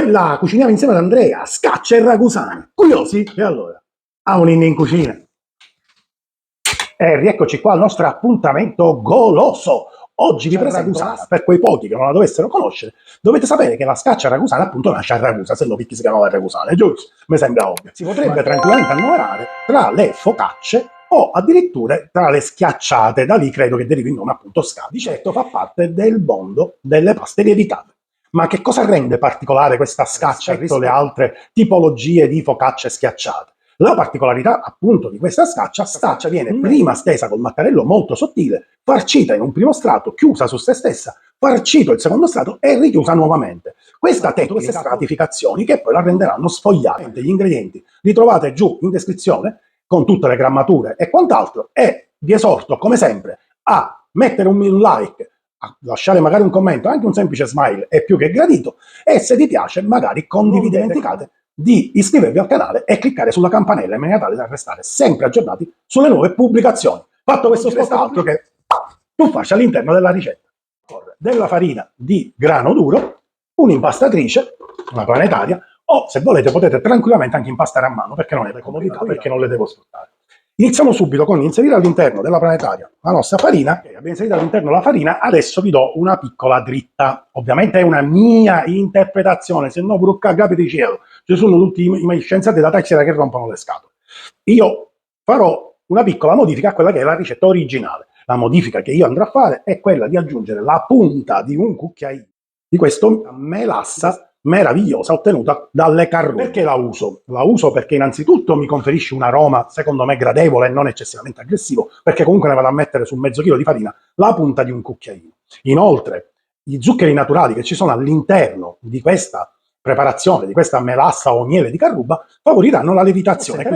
Quella cuciniamo insieme ad Andrea, scaccia e ragusani. Curiosi? E allora? A un inno in cucina. E rieccoci qua al nostro appuntamento goloso. Oggi vi presento Ragusana, per quei pochi che non la dovessero conoscere, dovete sapere che la scaccia ragusana appunto nasce a Ragusa, se no perché si chiamava Ragusana, giusto? Mi sembra ovvio. Si potrebbe tranquillamente annoverare tra le focacce o addirittura tra le schiacciate, da lì credo che derivi il nome appunto scaccia. Di certo fa parte del mondo delle paste lievitate. Ma che cosa rende particolare questa scaccia rispetto alle altre tipologie di focacce schiacciate? La particolarità appunto di questa scaccia viene prima stesa col mattarello molto sottile, farcita in un primo strato, chiusa su se stessa, farcito il secondo strato e richiusa nuovamente. Questa tecnica, queste stratificazioni che poi la renderanno sfogliate. Gli ingredienti li trovate giù in descrizione con tutte le grammature e quant'altro, e vi esorto come sempre a mettere un like, a lasciare magari un commento, anche un semplice smile è più che gradito, e se vi piace magari condividete. Non dimenticate di iscrivervi al canale e cliccare sulla campanella in maniera tale da restare sempre aggiornati sulle nuove pubblicazioni. Fatto questo spostato che tuffarci all'interno della ricetta. Della farina di grano duro, un'impastatrice, una planetaria, o se volete potete tranquillamente anche impastare a mano, perché non è comodità, perché non le devo sfruttare. Iniziamo subito con inserire all'interno della planetaria la nostra farina. Okay, abbiamo inserito all'interno la farina, adesso vi do una piccola dritta. Ovviamente è una mia interpretazione, se no brucca capite cielo. Ci sono tutti i scienziati da taxiera che rompono le scatole. Io farò una piccola modifica a quella che è la ricetta originale. La modifica che io andrò a fare è quella di aggiungere la punta di un cucchiaino di questo melassa meravigliosa ottenuta dalle carrubbe. Perché la uso? La uso perché innanzitutto mi conferisce un aroma secondo me gradevole e non eccessivamente aggressivo, perché comunque ne vado a mettere su mezzo chilo di farina la punta di un cucchiaino. Inoltre gli zuccheri naturali che ci sono all'interno di questa preparazione, di questa melassa o miele di carruba, favoriranno la lievitazione.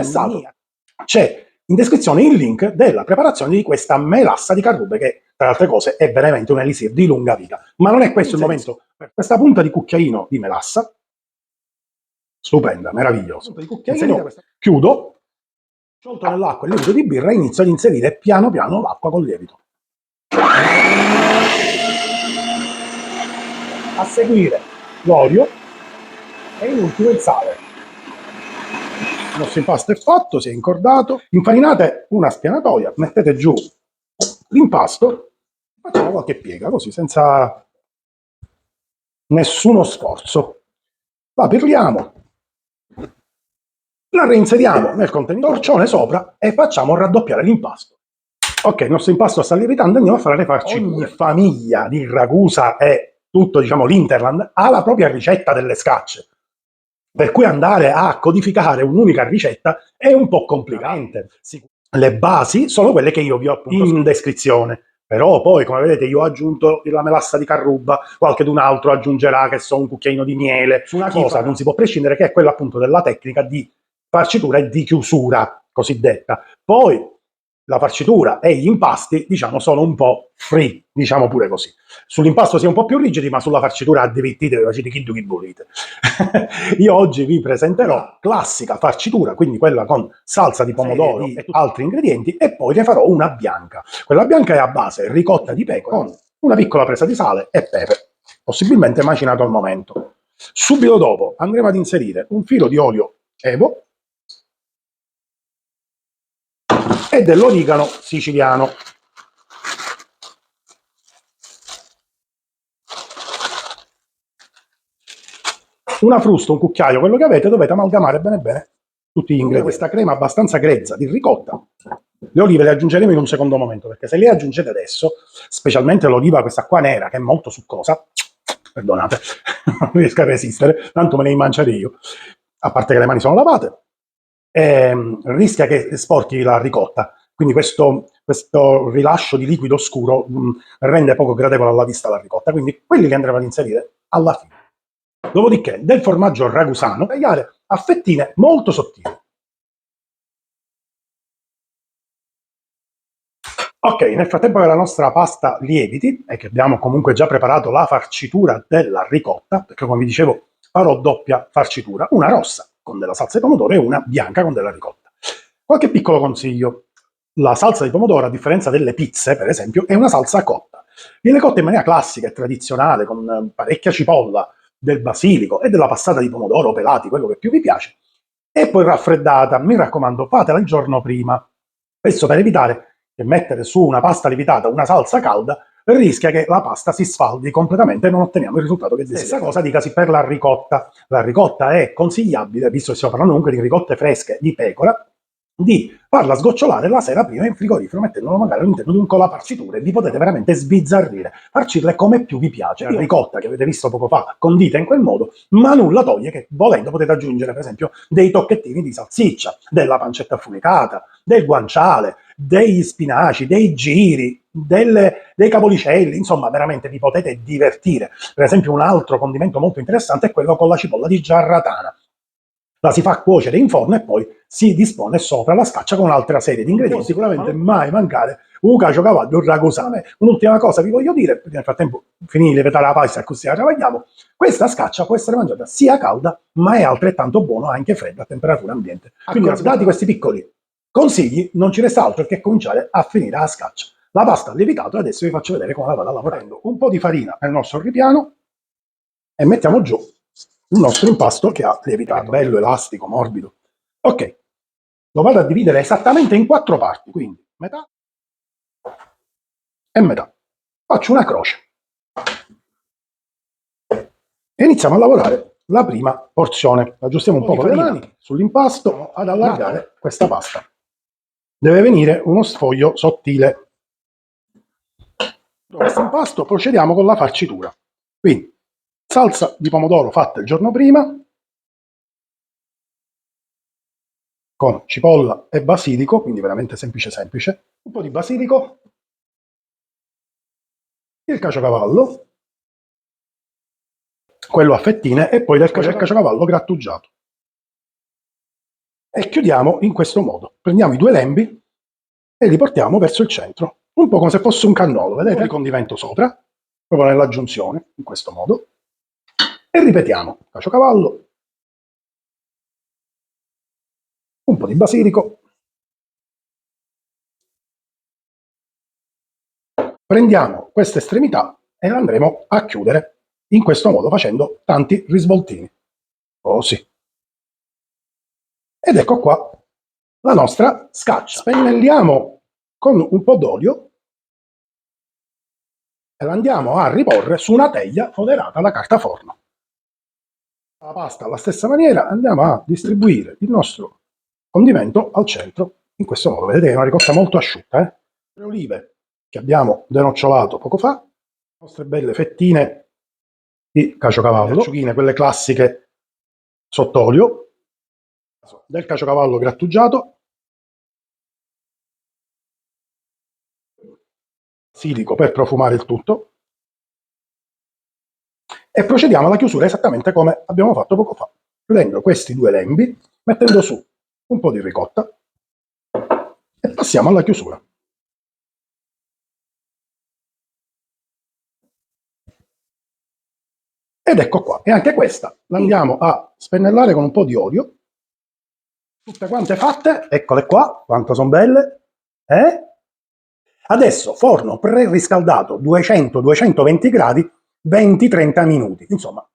C'è in descrizione il link della preparazione di questa melassa di carrube che, tra le altre cose, è veramente un elisir di lunga vita. Ma non è questo il momento. Per questa punta di cucchiaino di melassa, stupenda, meravigliosa, chiudo, sciolto nell'acqua il lievito di birra e inizio ad inserire piano piano l'acqua col lievito. A seguire l'olio e in ultimo il sale. Il nostro impasto è fatto, si è incordato. Infarinate una spianatoia, mettete giù l'impasto, facciamo qualche piega così, senza nessuno sforzo. La pirliamo, la reinseriamo nel contenitore, torcione sopra e facciamo raddoppiare l'impasto. Ok, il nostro impasto sta lievitando, andiamo a fare le farciture. Ogni famiglia di Ragusa e tutto, diciamo, l'Interland ha la propria ricetta delle scacce. Per cui andare a codificare un'unica ricetta è un po' complicato. Le basi sono quelle che io vi ho appunto in descrizione, però poi, come vedete, io ho aggiunto la melassa di carruba, qualcun altro aggiungerà, che so, un cucchiaino di miele. Su una cosa non si può prescindere, che è quella appunto della tecnica di farcitura e di chiusura cosiddetta. Poi la farcitura e gli impasti, diciamo, sono un po' free, diciamo pure così. Sull'impasto si è un po' più rigidi, ma sulla farcitura addirittura facete chi volete. Io oggi vi presenterò classica farcitura, quindi quella con salsa di pomodoro e altri ingredienti, e poi ne farò una bianca. Quella bianca è a base ricotta di pecora con una piccola presa di sale e pepe, possibilmente macinato al momento. Subito dopo andremo ad inserire un filo di olio evo e dell'origano siciliano. Una frusta, un cucchiaio, quello che avete, dovete amalgamare bene bene tutti gli ingredienti. Questa crema abbastanza grezza di ricotta, le olive le aggiungeremo in un secondo momento, perché se le aggiungete adesso, specialmente l'oliva questa qua nera, che è molto succosa, perdonate, non riesco a resistere, tanto me ne mangerei io, a parte che le mani sono lavate, rischia che sporchi la ricotta, quindi questo rilascio di liquido scuro rende poco gradevole alla vista la ricotta, quindi quelli li andremo ad inserire alla fine. Dopodiché del formaggio ragusano tagliare a fettine molto sottili. Ok, nel frattempo che la nostra pasta lieviti e che abbiamo comunque già preparato la farcitura della ricotta, perché come vi dicevo farò doppia farcitura, una rossa con della salsa di pomodoro e una bianca con della ricotta. Qualche piccolo consiglio: la salsa di pomodoro, a differenza delle pizze per esempio, è una salsa cotta. Viene cotta in maniera classica e tradizionale con parecchia cipolla, del basilico e della passata di pomodoro pelati, quello che più vi piace, e poi raffreddata. Mi raccomando, fatela il giorno prima. Questo per evitare che mettere su una pasta lievitata una salsa calda rischia che la pasta si sfaldi completamente e non otteniamo il risultato che desideriamo. Stessa cosa dicasi per la ricotta. La ricotta è consigliabile, visto che stiamo parlando comunque di ricotte fresche di pecora, di farla sgocciolare la sera prima in frigorifero, mettendolo magari all'interno di un colaparciture. Vi potete veramente sbizzarrire, farcirle come più vi piace. La ricotta che avete visto poco fa, condita in quel modo, ma nulla toglie che volendo potete aggiungere per esempio dei tocchettini di salsiccia, della pancetta affumicata, del guanciale, degli spinaci, dei giri, dei capolicelli, insomma veramente vi potete divertire. Per esempio un altro condimento molto interessante è quello con la cipolla di giarratana. La si fa cuocere in forno e poi si dispone sopra la scaccia con un'altra serie di ingredienti. Sicuramente mai mancare un caciocavallo, un ragusame. Un'ultima cosa vi voglio dire, perché nel frattempo finì di lievitare la pasta e così la travagliamo. Questa scaccia può essere mangiata sia calda, ma è altrettanto buono anche fredda a temperatura ambiente. Quindi, dati questi piccoli consigli, non ci resta altro che cominciare a finire la scaccia. La pasta ha lievitato e adesso vi faccio vedere come la vado a lavorare. Un po' di farina nel nostro ripiano e mettiamo giù il nostro impasto che ha lievitato, bello, elastico, morbido. Ok, lo vado a dividere esattamente in 4 parti, quindi metà e metà. Faccio una croce. E iniziamo a lavorare la prima porzione. Aggiustiamo un po' con le mani sull'impasto ad allargare questa pasta. Deve venire uno sfoglio sottile. Dopo questo impasto procediamo con la farcitura. Quindi salsa di pomodoro fatta il giorno prima, con cipolla e basilico, quindi veramente semplice semplice, un po' di basilico, il caciocavallo, quello a fettine, e poi del caciocavallo grattugiato. E chiudiamo in questo modo. Prendiamo i 2 lembi e li portiamo verso il centro, un po' come se fosse un cannolo, vedete? Di condimento sopra, proprio nell'aggiunzione, in questo modo. E ripetiamo, caciocavallo, un po' di basilico, prendiamo questa estremità e la andremo a chiudere in questo modo, facendo tanti risvoltini. Così. Ed ecco qua la nostra scaccia. Spennelliamo con un po' d'olio e la andiamo a riporre su una teglia foderata da carta forno. La pasta alla stessa maniera andiamo a distribuire il nostro condimento al centro, in questo modo. Vedete che è una ricotta molto asciutta. Le olive che abbiamo denocciolato poco fa, le nostre belle fettine di caciocavallo, le acciughine, quelle classiche sott'olio, del caciocavallo grattugiato, basilico per profumare il tutto, e procediamo alla chiusura esattamente come abbiamo fatto poco fa, chiudendo questi 2 lembi, mettendo su un po' di ricotta e passiamo alla chiusura. Ed ecco qua, e anche questa la andiamo a spennellare con un po' di olio. Tutte quante fatte, eccole qua, quanto sono belle. Adesso forno preriscaldato 200-220 gradi, 20-30 minuti, insomma.